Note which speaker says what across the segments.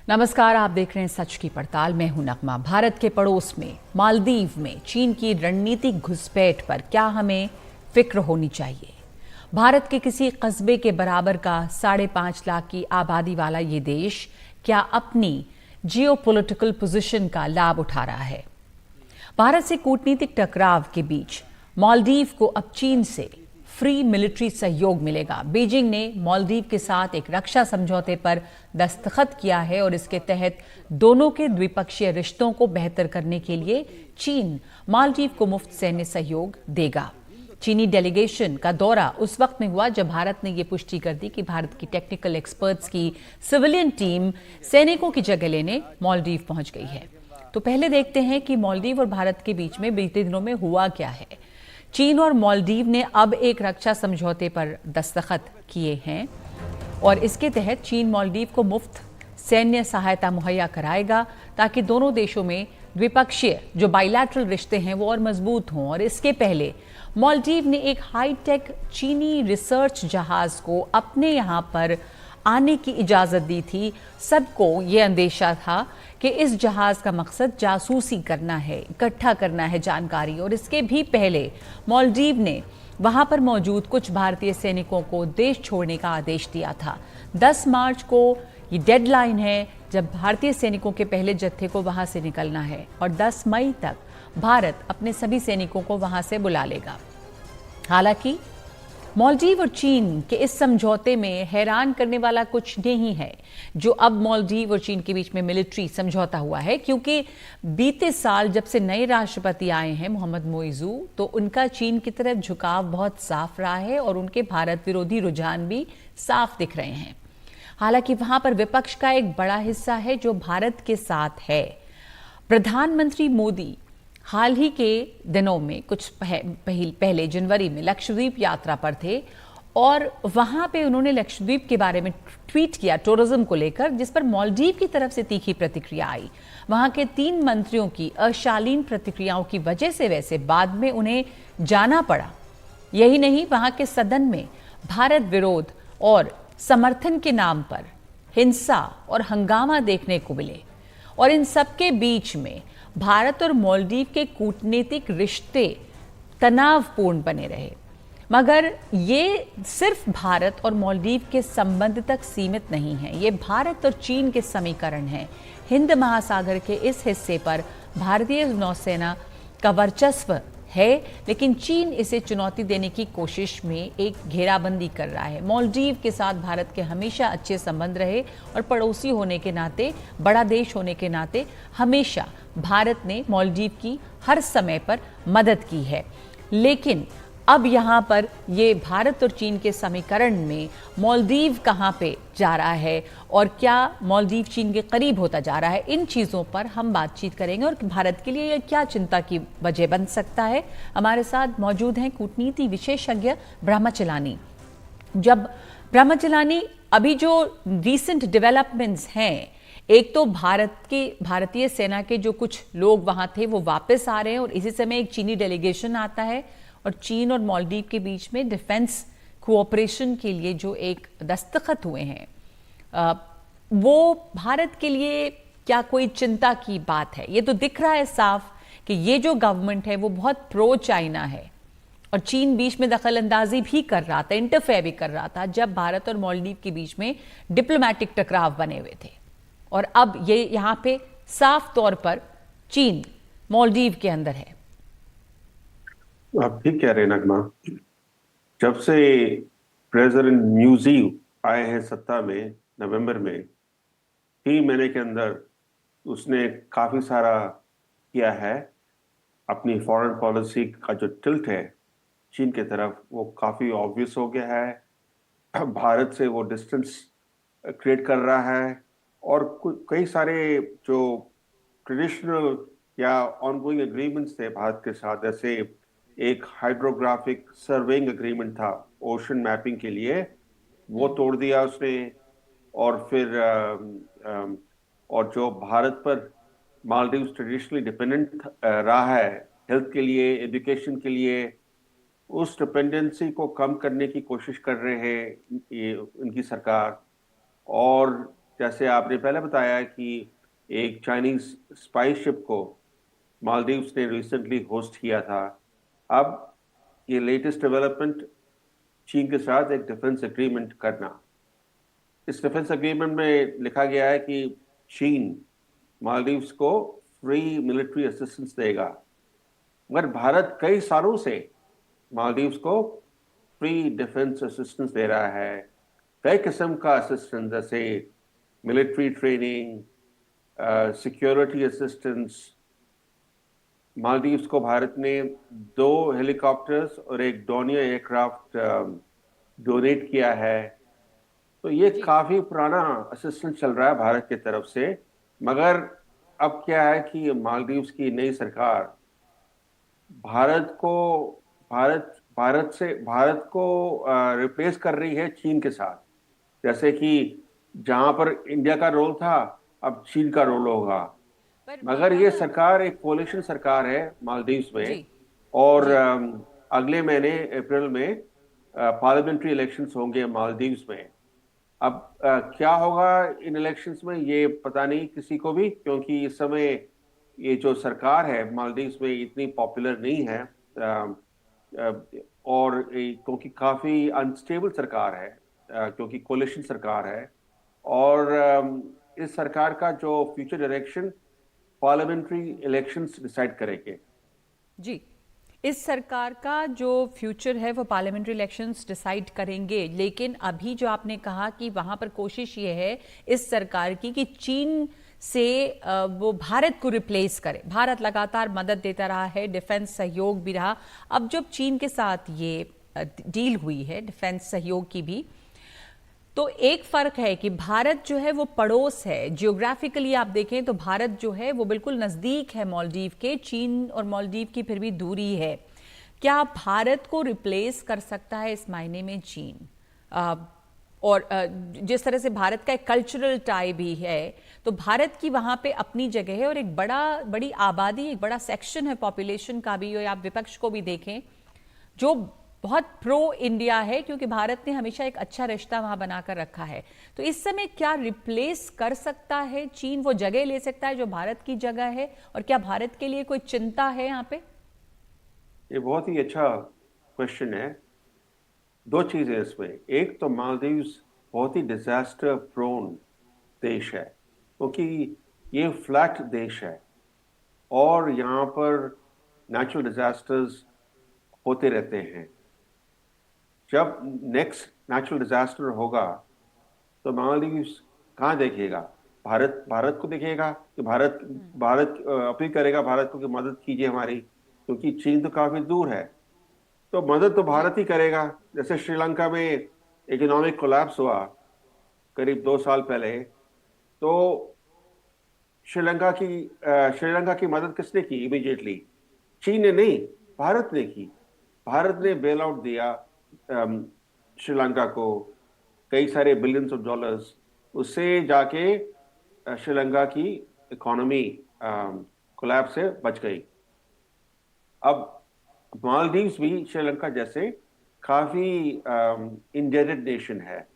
Speaker 1: नमस्कार, आप देख रहे हैं सच की पड़ताल। मैं हूं नगमा। भारत के पड़ोस में मालदीव में चीन की रणनीतिक घुसपैठ पर क्या हमें फिक्र होनी चाहिए? भारत के किसी कस्बे के बराबर का 5.5 लाख की आबादी वाला ये देश क्या अपनी जियोपॉलिटिकल पोजीशन का लाभ उठा रहा है? भारत से कूटनीतिक टकराव के बीच मालदीव को अब चीन से फ्री मिलिट्री सहयोग मिलेगा। बीजिंग ने मालदीव के साथ एक रक्षा समझौते पर दस्तखत किया है और इसके तहत दोनों के द्विपक्षीय रिश्तों को बेहतर करने के लिए चीन मालदीव को मुफ्त सैन्य सहयोग देगा। चीनी डेलीगेशन का दौरा उस वक्त में हुआ जब भारत ने यह पुष्टि कर दी कि भारत की टेक्निकल एक्सपर्ट्स की सिविलियन टीम सैनिकों की जगह लेने मालदीव पहुंच गई है। तो पहले देखते हैं कि मालदीव और भारत के बीच में बीते दिनों में हुआ क्या है। चीन और मालदीव ने अब एक रक्षा समझौते पर दस्तखत किए हैं और इसके तहत चीन मालदीव को मुफ्त सैन्य सहायता मुहैया कराएगा ताकि दोनों देशों में द्विपक्षीय जो बाइलैटरल रिश्ते हैं वो और मजबूत हों। और इसके पहले मालदीव ने एक हाईटेक चीनी रिसर्च जहाज को अपने यहाँ पर आने की इजाज़त दी थी। सबको ये अंदेशा था कि इस जहाज़ का मकसद जासूसी करना है, इकट्ठा करना है जानकारी। और इसके भी पहले मालदीव ने वहाँ पर मौजूद कुछ भारतीय सैनिकों को देश छोड़ने का आदेश दिया था। 10 मार्च को ये डेडलाइन है जब भारतीय सैनिकों के पहले जत्थे को वहाँ से निकलना है और 10 मई तक भारत अपने सभी सैनिकों को वहाँ से बुला लेगा। हालांकि मालदीव और चीन के इस समझौते में हैरान करने वाला कुछ नहीं है जो अब मालदीव और चीन के बीच में मिलिट्री समझौता हुआ है, क्योंकि बीते साल जब से नए राष्ट्रपति आए हैं मोहम्मद मोइजू, तो उनका चीन की तरफ झुकाव बहुत साफ रहा है और उनके भारत विरोधी रुझान भी साफ दिख रहे हैं। हालांकि वहां पर विपक्ष का एक बड़ा हिस्सा है जो भारत के साथ है। प्रधानमंत्री मोदी हाल ही के दिनों में कुछ पहले जनवरी में लक्षद्वीप यात्रा पर थे और वहां पे उन्होंने लक्षद्वीप के बारे में ट्वीट किया टूरिज्म को लेकर, जिस पर मालदीव की तरफ से तीखी प्रतिक्रिया आई। वहां के 3 मंत्रियों की अशालीन प्रतिक्रियाओं की वजह से वैसे बाद में उन्हें जाना पड़ा। यही नहीं, वहां के सदन में भारत विरोध और समर्थन के नाम पर हिंसा और हंगामा देखने को मिले। और इन सबके बीच में भारत और मालदीव के कूटनीतिक रिश्ते तनावपूर्ण बने रहे। मगर ये सिर्फ भारत और मालदीव के संबंध तक सीमित नहीं है, ये भारत और चीन के समीकरण हैं। हिंद महासागर के इस हिस्से पर भारतीय नौसेना का वर्चस्व है, लेकिन चीन इसे चुनौती देने की कोशिश में एक घेराबंदी कर रहा है। मालदीव के साथ भारत के हमेशा अच्छे संबंध रहे और पड़ोसी होने के नाते, बड़ा देश होने के नाते हमेशा भारत ने मालदीव की हर समय पर मदद की है। लेकिन अब यहाँ पर ये भारत और चीन के समीकरण में मालदीव कहाँ पे जा रहा है और क्या मालदीव चीन के करीब होता जा रहा है, इन चीज़ों पर हम बातचीत करेंगे और भारत के लिए ये क्या चिंता की वजह बन सकता है। हमारे साथ मौजूद हैं कूटनीति विशेषज्ञ ब्रह्मचलानी। जब ब्रह्मचलानी, अभी जो रीसेंट डेवलपमेंट्स हैं, एक तो भारतीय सेना के जो कुछ लोग वहाँ थे वो वापस आ रहे हैं और इसी समय एक चीनी डेलीगेशन आता है और चीन और मालदीव के बीच में डिफेंस कोऑपरेशन के लिए जो एक दस्तखत हुए हैं, वो भारत के लिए क्या कोई चिंता की बात है? ये तो दिख रहा है साफ कि ये जो गवर्नमेंट है वो बहुत प्रो चाइना है और चीन बीच में दखल अंदाजी भी कर रहा था, इंटरफेयर भी कर रहा था जब भारत और मालदीव के बीच में डिप्लोमैटिक टकराव बने हुए थे। और अब ये यहाँ पे साफ तौर पर चीन मालदीव के अंदर है।
Speaker 2: आप ठीक कह रहे हैं नगमा। जब से प्रेसिडेंट म्यूजिव आए हैं सत्ता में नवंबर में, 3 महीने के अंदर उसने काफी सारा किया है। अपनी फॉरेन पॉलिसी का जो टिल्ट है चीन की तरफ वो काफी ऑब्वियस हो गया है। भारत से वो डिस्टेंस क्रिएट कर रहा है और कई सारे जो ट्रेडिशनल या ऑनगोइंग एग्रीमेंट्स थे भारत के साथ, जैसे एक हाइड्रोग्राफिक सर्वेइंग एग्रीमेंट था ओशन मैपिंग के लिए, वो तोड़ दिया उसने। और फिर और जो भारत पर मालदीव ट्रेडिशनली डिपेंडेंट रहा है हेल्थ के लिए, एजुकेशन के लिए, उस डिपेंडेंसी को कम करने की कोशिश कर रहे हैं ये उनकी सरकार। और जैसे आपने पहले बताया कि एक चाइनीज स्पाइस शिप को मालदीव्स ने रिसेंटली होस्ट किया था। अब ये लेटेस्ट डेवलपमेंट, चीन के साथ एक डिफेंस एग्रीमेंट करना। इस डिफेंस एग्रीमेंट में लिखा गया है कि चीन मालदीव्स को फ्री मिलिट्री असिस्टेंस देगा, मगर भारत कई सालों से मालदीव्स को फ्री डिफेंस असिस्टेंस दे रहा है। कई किस्म का असिस्टेंस, जैसे military training, security assistance. Maldives को भारत ने 2 हेलीकॉप्टर्स और एक डोनियर एयरक्राफ्ट डोनेट किया है। तो ये
Speaker 1: जी
Speaker 2: काफी पुराना असिस्टेंस चल रहा है भारत की तरफ से। मगर अब क्या है कि मालदीव्स की नई सरकार भारत को भारत को रिप्लेस कर रही है चीन के साथ। जैसे कि जहां पर इंडिया का रोल था, अब चीन का रोल होगा।
Speaker 1: पर
Speaker 2: मगर ये
Speaker 1: वहाँ
Speaker 2: सरकार एक कोalition सरकार है मालदीव्स
Speaker 1: जी
Speaker 2: में। और
Speaker 1: जी
Speaker 2: अगले महीने अप्रैल में पार्लियामेंट्री इलेक्शंस होंगे मालदीव्स में। अब क्या होगा इन इलेक्शंस में ये पता नहीं किसी को भी, क्योंकि इस समय ये जो सरकार है मालदीव्स में इतनी पॉपुलर नहीं है। और क्योंकि काफी अनस्टेबल सरकार है, क्योंकि कोलिशन सरकार है। और इस सरकार का जो future direction parliamentary elections decide करेंगे।
Speaker 1: जी इस सरकार का जो फ्यूचर है वो पार्लियामेंट्री इलेक्शंस डिसाइड करेंगे, लेकिन अभी जो आपने कहा कि वहां पर कोशिश ये है इस सरकार की कि चीन से वो भारत को रिप्लेस करे। भारत लगातार मदद देता रहा है, डिफेंस सहयोग भी रहा। अब जब चीन के साथ ये डील हुई है डिफेंस सहयोग की भी, तो एक फर्क है कि भारत जो है वो पड़ोस है। जियोग्राफिकली आप देखें तो भारत जो है वो बिल्कुल नजदीक है मालदीव के। चीन और मालदीव की फिर भी दूरी है। क्या भारत को रिप्लेस कर सकता है इस मायने में चीन? और जिस तरह से भारत का एक कल्चरल टाई भी है, तो भारत की वहां पे अपनी जगह है और एक बड़ी आबादी, एक बड़ा सेक्शन है पॉपुलेशन का भी, और आप विपक्ष को भी देखें जो बहुत प्रो इंडिया है, क्योंकि भारत ने हमेशा एक अच्छा रिश्ता वहां बनाकर रखा है। तो इस समय क्या रिप्लेस कर सकता है चीन, वो जगह ले सकता है जो भारत की जगह है? और क्या भारत के लिए कोई चिंता है यहाँ पे?
Speaker 2: ये बहुत ही अच्छा क्वेश्चन है। 2 चीजें इसमें। एक तो मालदीव्स बहुत ही डिजास्टर प्रोन देश है, क्योंकि ये फ्लैट देश है और यहाँ पर नेचुरल डिजास्टर्स होते रहते हैं। जब नेक्स्ट नेचुरल डिजास्टर होगा तो मालदीव्स कहाँ देखेगा? भारत को देखेगा कि भारत अपील करेगा भारत को कि मदद कीजिए हमारी, क्योंकि चीन तो काफी दूर है। तो मदद तो
Speaker 1: जी
Speaker 2: भारत ही करेगा। जैसे श्रीलंका में इकोनॉमिक कोलैप्स हुआ करीब 2 साल पहले, तो श्रीलंका की मदद किसने की इमीडिएटली? चीन ने नहीं, भारत ने की। भारत ने बेल आउट दिया श्रीलंका को, कई सारे बिलियंस ऑफ डॉलर्स। उससे जाके श्रीलंका की इकोनॉमी कोलैप्स से बच गई। अब मालदीव्स भी श्रीलंका जैसे काफी इंडेटेड नेशन है।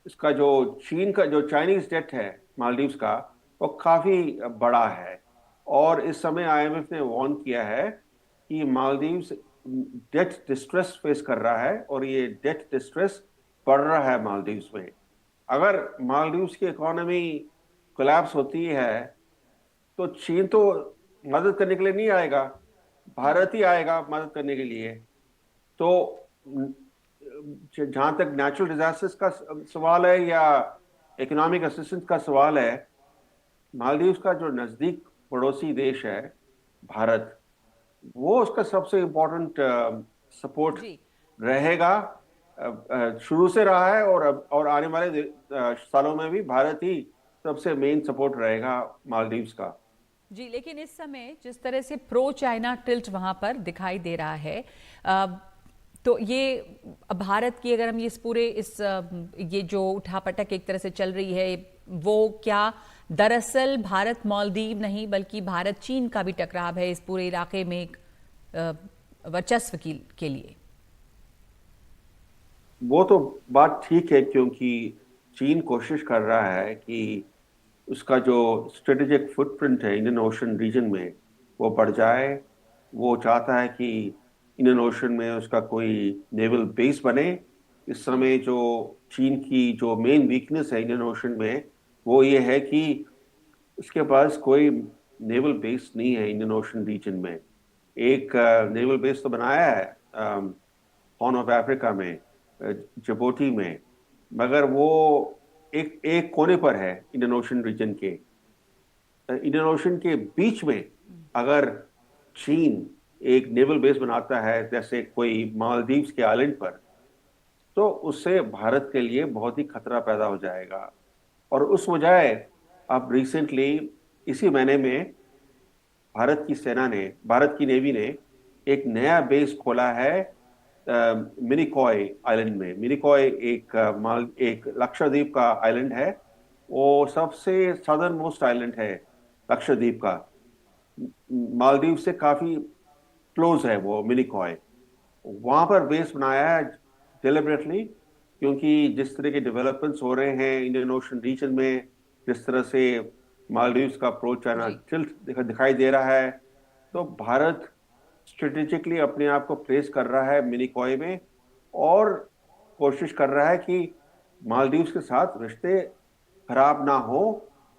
Speaker 2: इसका जो चाइनीज डेट है मालदीव्स का, वो काफी बड़ा है। और इस समय आईएमएफ ने वार्न किया है कि मालदीव्स डेट डिस्ट्रेस फेस कर रहा है और ये डेट डिस्ट्रेस बढ़ रहा है मालदीव्स में। अगर मालदीव्स की इकोनॉमी कोलैप्स होती है तो चीन तो मदद करने के लिए नहीं आएगा, भारत ही आएगा मदद करने के लिए। तो जहां तक नेचुरल डिजास्टर्स का सवाल है या इकोनॉमिक असिस्टेंस का सवाल है, मालदीव्स का जो नजदीक पड़ोसी देश है भारत, वो उसका सबसे इम्पोर्टेंट सपोर्ट
Speaker 1: जी
Speaker 2: रहेगा। शुरू से रहा है और आने वाले सालों में भी भारत ही सबसे मेन सपोर्ट रहेगा मालदीव्स का।
Speaker 1: जी लेकिन इस समय जिस तरह से प्रो चाइना टिल्ट वहां पर दिखाई दे रहा है, तो ये भारत की, अगर हम ये जो उठापटक एक तरह से चल रही है, वो क्या दरअसल भारत मालदीव नहीं बल्कि भारत चीन का भी टकराव है इस पूरे इलाके में एक वर्चस्व के लिए?
Speaker 2: वो तो बात ठीक है, क्योंकि चीन कोशिश कर रहा है कि उसका जो स्ट्रेटेजिक फुटप्रिंट है इंडियन ओशन रीजन में वो बढ़ जाए। वो चाहता है कि इंडियन ओशन में उसका कोई नेवल बेस बने। इस समय जो चीन की जो मेन वीकनेस है इंडियन ओशन में वो ये है कि उसके पास कोई नेवल बेस नहीं है इंडियन ओशन रीजन में। एक नेवल बेस तो बनाया है हॉर्न ऑफ अफ्रीका में, जिबूटी में, मगर वो एक एक कोने पर है इंडियन ओशन रीजन के। इंडियन ओशन के बीच में अगर चीन एक नेवल बेस बनाता है जैसे कोई मालदीव्स के आइलैंड पर, तो उससे भारत के लिए बहुत ही खतरा पैदा हो जाएगा। और उस वजह अब रिसेंटली इसी महीने में भारत की नेवी ने एक नया बेस खोला है मिनिकॉय आइलैंड में। मिनिकॉय एक लक्षद्वीप का आइलैंड है। वो सबसे सदर्न मोस्ट आइलैंड है लक्षद्वीप का। मालदीव से काफी क्लोज है वो मिनिकॉय। वहां पर बेस बनाया है डिलिबरेटली, क्योंकि जिस तरह के डेवलपमेंट्स हो रहे हैं इंडियन ओशन रीजन में, जिस तरह से मालदीव्स का अप्रोच चाइना टिल्ट दिखाई दे रहा है, तो भारत स्ट्रेटेजिकली अपने आप को प्लेस कर रहा है मिनिकॉय में और कोशिश कर रहा है कि मालदीव्स के साथ रिश्ते खराब ना हो,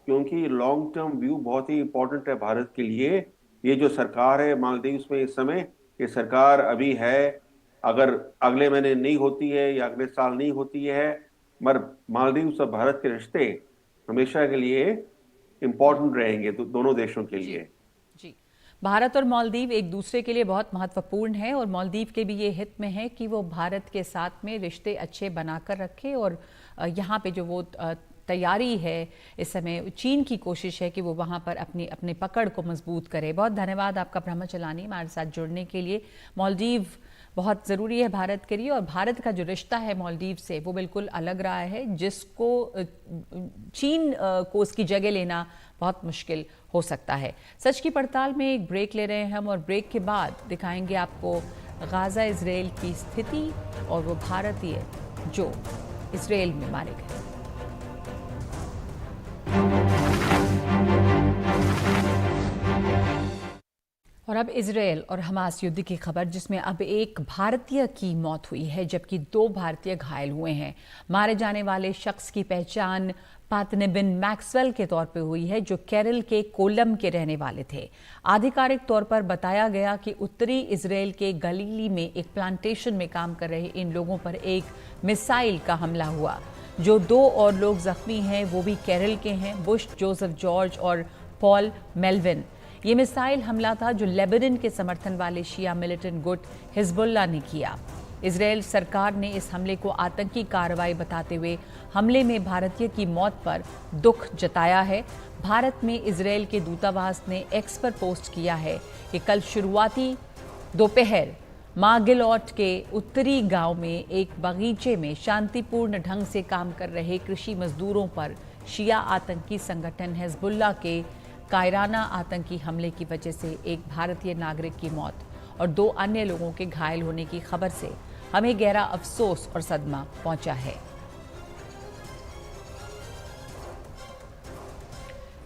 Speaker 2: क्योंकि लॉन्ग टर्म व्यू बहुत ही इंपॉर्टेंट है भारत के लिए। ये जो सरकार है मालदीव्स में इस समय, ये सरकार अभी है, अगर अगले महीने नहीं होती है या अगले साल नहीं होती है, मगर मालदीव्स और भारत के रिश्ते हमेशा के लिए इंपॉर्टेंट रहेंगे दोनों देशों के लिए।
Speaker 1: जी, भारत और मालदीव एक दूसरे के लिए बहुत महत्वपूर्ण है और मालदीव के भी ये हित में है कि वो भारत के साथ में रिश्ते अच्छे बनाकर रखे। और यहाँ पे जो वो तैयारी है इस समय, चीन की कोशिश है कि वो वहाँ पर अपनी पकड़ को मजबूत करे। बहुत धन्यवाद आपका ब्रह्मचलानी हमारे साथ जुड़ने के लिए। मालदीव बहुत ज़रूरी है भारत के लिए और भारत का जो रिश्ता है मालदीव से वो बिल्कुल अलग रहा है, जिसको चीन को उसकी जगह लेना बहुत मुश्किल हो सकता है। सच की पड़ताल में एक ब्रेक ले रहे हैं हम और ब्रेक के बाद दिखाएंगे आपको गाज़ा इजराइल की स्थिति और वो भारतीय जो इजराइल में मारे गए। और अब इजराइल और हमास युद्ध की खबर, जिसमें अब एक भारतीय की मौत हुई है जबकि 2 भारतीय घायल हुए हैं। मारे जाने वाले शख्स की पहचान पातनेबिन मैक्सवेल के तौर पर हुई है, जो केरल के कोलम के रहने वाले थे। आधिकारिक तौर पर बताया गया कि उत्तरी इजराइल के गलीली में एक प्लांटेशन में काम कर रहे इन लोगों पर एक मिसाइल का हमला हुआ। जो 2 और लोग जख्मी हैं वो भी केरल के हैं, बुश जोसेफ जॉर्ज और पॉल मेलविन। ये मिसाइल हमला था जो लेबनान के समर्थन वाले शिया मिलिटेंट गुट हिजबुल्लाह ने किया। इजराइल सरकार ने इस हमले को आतंकी कार्रवाई बताते हुए हमले में भारतीय की मौत पर दुख जताया है। भारत में इजराइल के दूतावास ने एक्स पर पोस्ट किया है कि कल शुरुआती दोपहर मागिलॉट के उत्तरी गांव में एक बगीचे में शांतिपूर्ण ढंग से काम कर रहे कृषि मजदूरों पर शिया आतंकी संगठन हिजबुल्लाह के कायराना आतंकी हमले की वजह से एक भारतीय नागरिक की मौत और 2 अन्य लोगों के घायल होने की खबर से हमें गहरा अफसोस और सदमा पहुंचा है।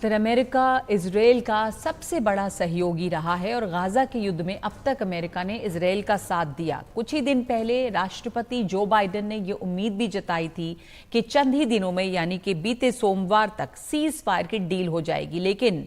Speaker 1: तो अमेरिका इजराइल का सबसे बड़ा सहयोगी रहा है और गाजा के युद्ध में अब तक अमेरिका ने इजराइल का साथ दिया। कुछ ही दिन पहले राष्ट्रपति जो बाइडेन ने ये उम्मीद भी जताई थी कि चंद ही दिनों में यानी कि बीते सोमवार तक सीज फायर की डील हो जाएगी, लेकिन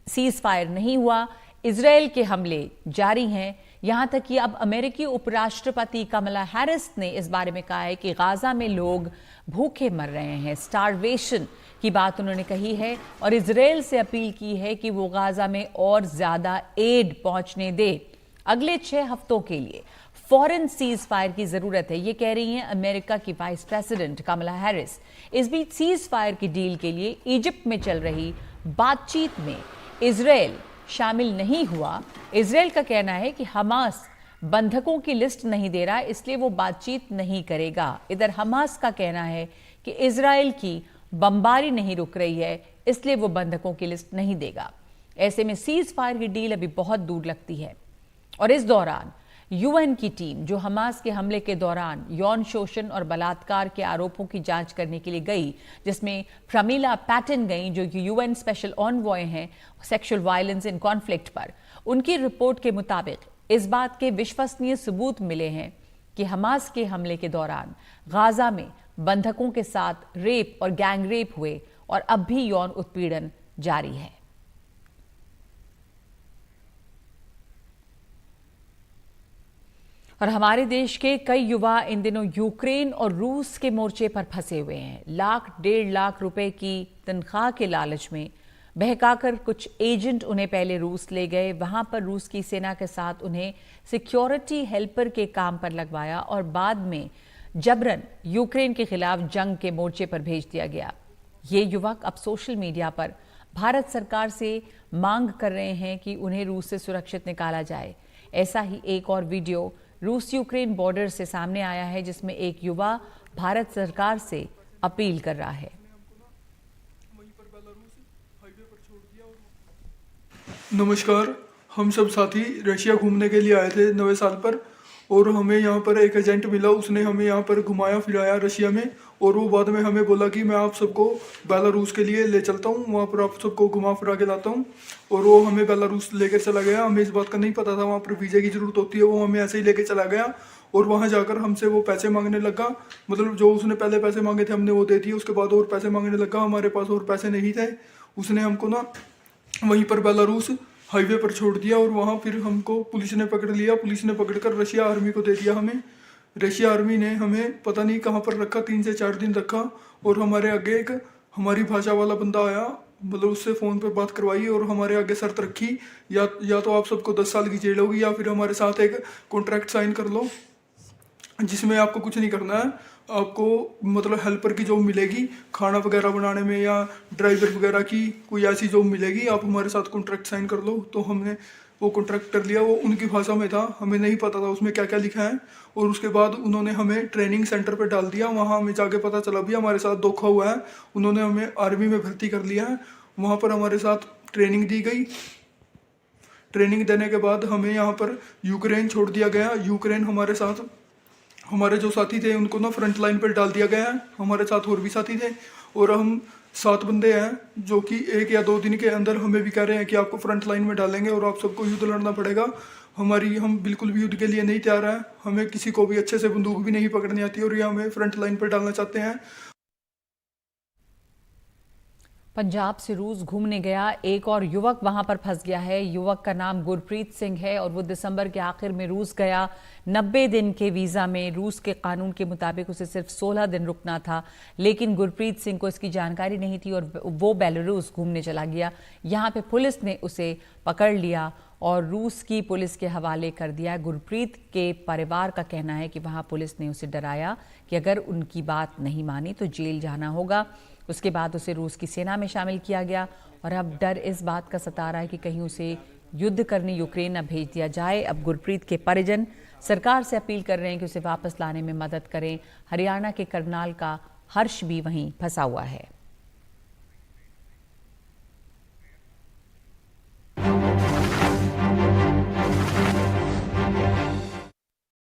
Speaker 1: सीज फायर नहीं हुआ। इजराइल के हमले जारी हैं। यहां तक कि अब अमेरिकी उपराष्ट्रपति कमला हैरिस ने इस बारे में कहा है कि गाजा में लोग भूखे मर रहे हैं, स्टारवेशन की बात उन्होंने कही है और इजराइल से अपील की है कि वो गाजा में और ज्यादा एड पहुंचने दे। अगले 6 हफ्तों के लिए फॉरेन सीज फायर की जरूरत है, ये कह रही हैं अमेरिका की वाइस प्रेसिडेंट कमला हैरिस। इस बीच सीज फायर की डील के लिए इजिप्ट में चल रही बातचीत में इजराइल शामिल नहीं हुआ। इजराइल का कहना है कि हमास बंधकों की लिस्ट नहीं दे रहा, इसलिए वो बातचीत नहीं करेगा। इधर हमास का कहना है कि इजराइल की बमबारी नहीं रुक रही है, इसलिए वो बंधकों की लिस्ट नहीं देगा। ऐसे में सीज फायर की डील अभी बहुत दूर लगती है। और इस दौरान यूएन की टीम जो हमास के हमले के दौरान यौन शोषण और बलात्कार के आरोपों की जांच करने के लिए गई, जिसमें प्रमीला पैटन गई जो यूएन स्पेशल ऑनवॉय हैं सेक्सुअल वायलेंस इन कॉन्फ्लिक्ट पर, उनकी रिपोर्ट के मुताबिक इस बात के विश्वसनीय सबूत मिले हैं कि हमास के हमले के दौरान गाजा में बंधकों के साथ रेप और गैंग रेप हुए और अब भी यौन उत्पीड़न जारी है। और हमारे देश के कई युवा इन दिनों यूक्रेन और रूस के मोर्चे पर फंसे हुए हैं। लाख 1.5 लाख रुपए की तनख्वाह के लालच में बहकाकर कुछ एजेंट उन्हें पहले रूस ले गए, वहां पर रूस की सेना के साथ उन्हें सिक्योरिटी हेल्पर के काम पर लगवाया और बाद में जबरन यूक्रेन के खिलाफ जंग के मोर्चे पर भेज दिया गया। ये युवक अब सोशल मीडिया पर भारत सरकार से मांग कर रहे हैं कि उन्हें रूस से सुरक्षित निकाला जाए। ऐसा ही एक और वीडियो रूस यूक्रेन बॉर्डर से सामने आया है, जिसमें एक युवा भारत सरकार से अपील कर रहा है।
Speaker 3: नमस्कार, हम सब साथी रशिया घूमने के लिए आए थे नवे साल पर और हमें यहाँ पर एक एजेंट मिला। उसने हमें यहाँ पर घुमाया फिराया रशिया में और वो बाद में हमें बोला कि मैं आप सबको बेलारूस के लिए ले चलता हूँ, वहाँ पर आप सबको घुमा फिरा के लाता हूँ। और वो हमें बेलारूस लेकर चला गया। हमें इस बात का नहीं पता था वहाँ पर वीज़े की ज़रूरत होती है, वो हमें ऐसे ही लेके चला गया। और वहाँ जाकर हमसे वो पैसे मांगने लगा, मतलब जो उसने पहले पैसे मांगे थे हमने वो दे दिए, उसके बाद और पैसे मांगने लगा। हमारे पास और पैसे नहीं थे। उसने हमको ना वहीं पर बेलारूस हाईवे पर छोड़ दिया और वहाँ फिर हमको पुलिस ने पकड़ लिया। पुलिस ने पकड़कर रशिया आर्मी को दे दिया हमें। रशिया आर्मी ने हमें पता नहीं कहाँ पर रखा, 3 से 4 दिन रखा। और हमारे आगे एक हमारी भाषा वाला बंदा आया, मतलब उससे फ़ोन पर बात करवाई और हमारे आगे शर्त रखी, या तो आप सबको 10 साल की जेल होगी या फिर हमारे साथ एक कॉन्ट्रैक्ट साइन कर लो जिसमें आपको कुछ नहीं करना है। आपको मतलब हेल्पर की जॉब मिलेगी, खाना वगैरह बनाने में, या ड्राइवर वगैरह की कोई ऐसी जॉब मिलेगी, आप हमारे साथ कॉन्ट्रैक्ट साइन कर लो। तो हमने वो कॉन्ट्रैक्ट कर लिया। वो उनकी भाषा में था, हमें नहीं पता था उसमें क्या क्या लिखा है। और उसके बाद उन्होंने हमें ट्रेनिंग सेंटर पर डाल दिया। वहाँ हमें जाके पता चला भी हमारे साथ धोखा हुआ है, उन्होंने हमें आर्मी में भर्ती कर लिया है। वहाँ पर हमारे साथ ट्रेनिंग दी गई। ट्रेनिंग देने के बाद हमें यहाँ पर यूक्रेन छोड़ दिया गया। यूक्रेन हमारे साथ, हमारे जो साथी थे उनको ना फ्रंट लाइन पर डाल दिया गया है। हमारे साथ और भी साथी थे और हम 7 बंदे हैं जो कि 1 या 2 दिन के अंदर हमें भी कह रहे हैं कि आपको फ्रंट लाइन में डालेंगे और आप सबको युद्ध लड़ना पड़ेगा। हम बिल्कुल भी युद्ध के लिए नहीं तैयार हैं। हमें किसी को भी अच्छे से बंदूक भी नहीं पकड़नी आती और ये हमें फ्रंट लाइन पर डालना चाहते हैं।
Speaker 1: पंजाब से रूस घूमने गया एक और युवक वहां पर फंस गया है। युवक का नाम गुरप्रीत सिंह है और वो दिसंबर के आखिर में रूस गया। 90 दिन के वीज़ा में रूस के कानून के मुताबिक उसे सिर्फ 16 दिन रुकना था, लेकिन गुरप्रीत सिंह को इसकी जानकारी नहीं थी और वो बेलारूस घूमने चला गया। यहाँ पे पुलिस ने उसे पकड़ लिया और रूस की पुलिस के हवाले कर दिया। गुरप्रीत के परिवार का कहना है कि वहाँ पुलिस ने उसे डराया कि अगर उनकी बात नहीं मानी तो जेल जाना होगा। उसके बाद उसे रूस की सेना में शामिल किया गया और अब डर इस बात का सता रहा है कि कहीं उसे युद्ध करने यूक्रेन न भेज दिया जाए। अब गुरप्रीत के परिजन सरकार से अपील कर रहे हैं कि उसे वापस लाने में मदद करें। हरियाणा के करनाल का हर्ष भी वहीं फंसा हुआ है।